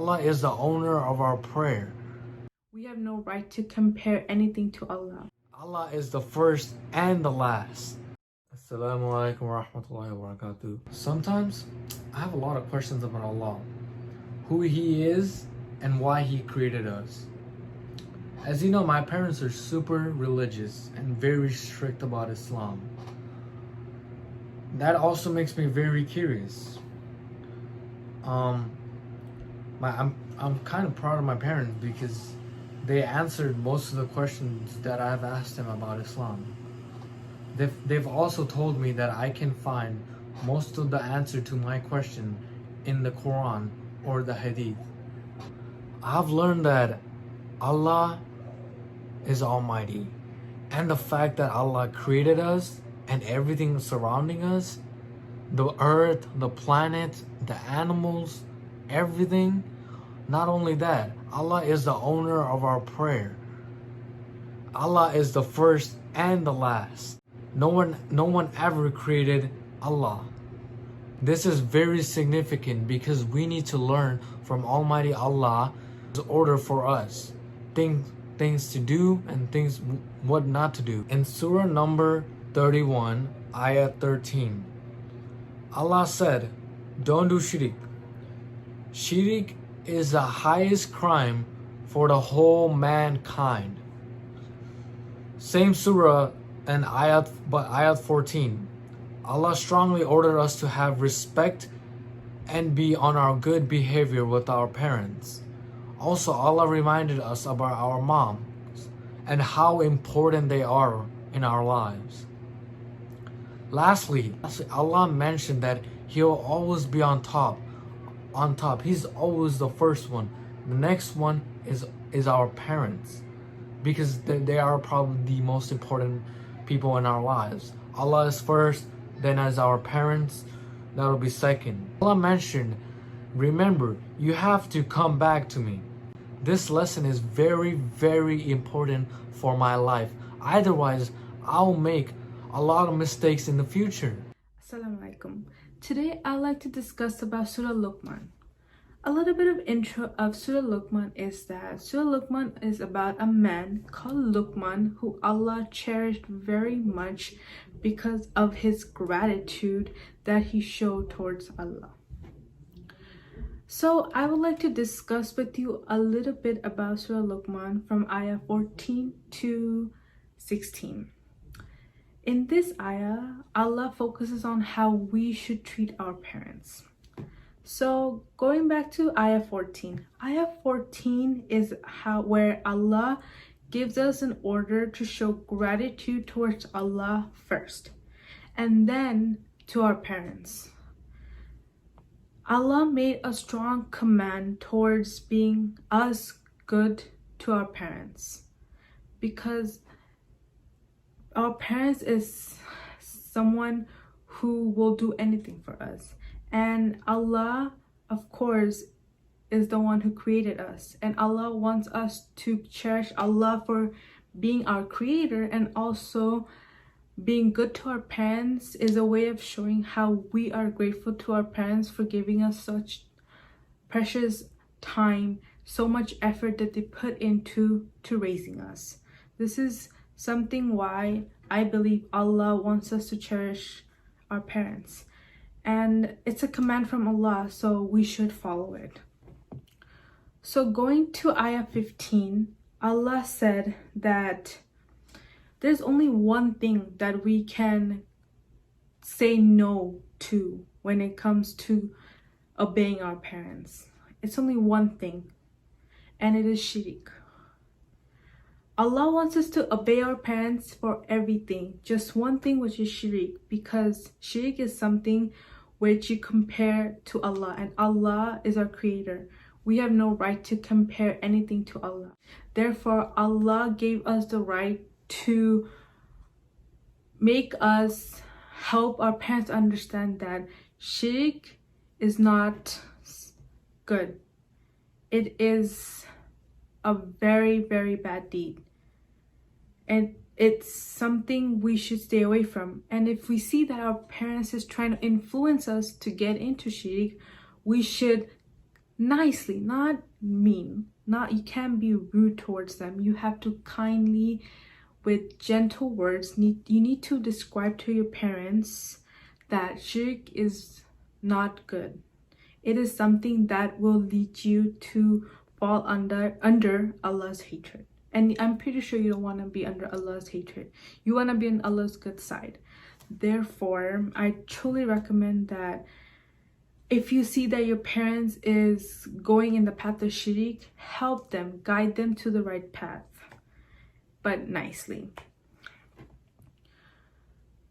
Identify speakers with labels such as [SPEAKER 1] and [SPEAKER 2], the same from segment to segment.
[SPEAKER 1] Allah is the owner of our prayer.
[SPEAKER 2] We have no right to compare anything to Allah.
[SPEAKER 1] Allah is the first and the last. Assalamu alaikum wa rahmatullahi wa barakatuh. Sometimes I have a lot of questions about Allah, who He is and why He created us. As you know, my parents are super religious and very strict about Islam. That also makes me very curious. I'm kind of proud of my parents because they answered most of the questions that I've asked them about Islam. They've also told me that I can find most of the answer to my question in the Quran or the Hadith. I've learned that Allah is Almighty, and the fact that Allah created us and everything surrounding us, the earth, the planet, the animals, everything. Not only that, Allah is the owner of our prayer. Allah is the first and the last. No one ever created Allah. This is very significant because we need to learn from Almighty Allah's order for us. Things to do and things what not to do. In Surah number 31, Ayah 13, Allah said, "Don't do shirk. Shirk is the highest crime for the whole mankind." Same surah and ayat 14. Allah strongly ordered us to have respect and be on our good behavior with our parents. Also, Allah reminded us about our moms and how important they are in our lives. Lastly, Allah mentioned that He'll always be on top. He's always the first one. The next one is our parents, because they are probably the most important people in our lives. Allah is first, then as our parents, that'll be second. Allah mentioned, "Remember, you have to come back to me." This lesson is very, very important for my life. Otherwise, I'll make a lot of mistakes in the future.
[SPEAKER 2] Assalamu alaikum. Today I'd like to discuss about Surah Luqman. A little bit of intro of Surah Luqman is that Surah Luqman is about a man called Luqman who Allah cherished very much because of his gratitude that he showed towards Allah. So I would like to discuss with you a little bit about Surah Luqman from Ayah 14 to 16. In this ayah, Allah focuses on how we should treat our parents. So going back to Ayah 14. Ayah 14 is where Allah gives us an order to show gratitude towards Allah first, and then to our parents. Allah made a strong command towards being us good to our parents, because our parents is someone who will do anything for us, and Allah, of course, is the one who created us, and Allah wants us to cherish Allah for being our creator, and also being good to our parents is a way of showing how we are grateful to our parents for giving us such precious time, so much effort that they put into raising us. This is something why I believe Allah wants us to cherish our parents, and it's a command from Allah, so we should follow it. So going to Ayah 15, Allah said that there's only one thing that we can say no to when it comes to obeying our parents. It's only one thing, and it is shirk. Allah wants us to obey our parents for everything, just one thing, which is shirk, because shirk is something which you compare to Allah, and Allah is our creator. We have no right to compare anything to Allah. Therefore, Allah gave us the right to make us help our parents understand that shirk is not good. It is a very, very bad deed, and it's something we should stay away from. And if we see that our parents is trying to influence us to get into shirk, we should nicely, not mean. Not, you can't be rude towards them. You have to kindly, with gentle words, you need to describe to your parents that shirk is not good. It is something that will lead you to fall under Allah's hatred. And I'm pretty sure you don't want to be under Allah's hatred. You want to be on Allah's good side. Therefore, I truly recommend that if you see that your parents is going in the path of shirk, help them, guide them to the right path, but nicely.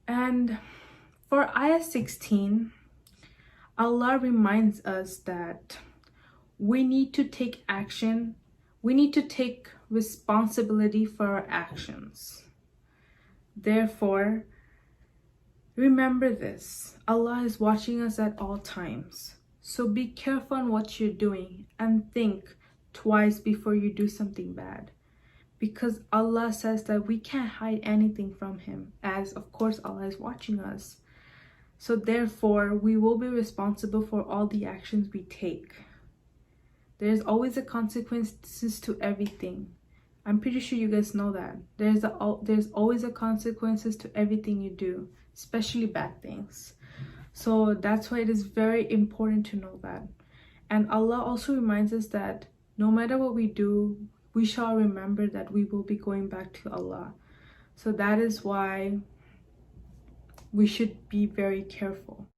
[SPEAKER 2] And for ayah 16, Allah reminds us that we need to take action. We need to take responsibility for our actions. Therefore, remember this. Allah is watching us at all times. So be careful on what you're doing and think twice before you do something bad. Because Allah says that we can't hide anything from Him, as of course Allah is watching us. So therefore, we will be responsible for all the actions we take. There's always a consequences to everything. I'm pretty sure you guys know that. There's always a consequences to everything you do, especially bad things. So that's why it is very important to know that. And Allah also reminds us that no matter what we do, we shall remember that we will be going back to Allah. So that is why we should be very careful.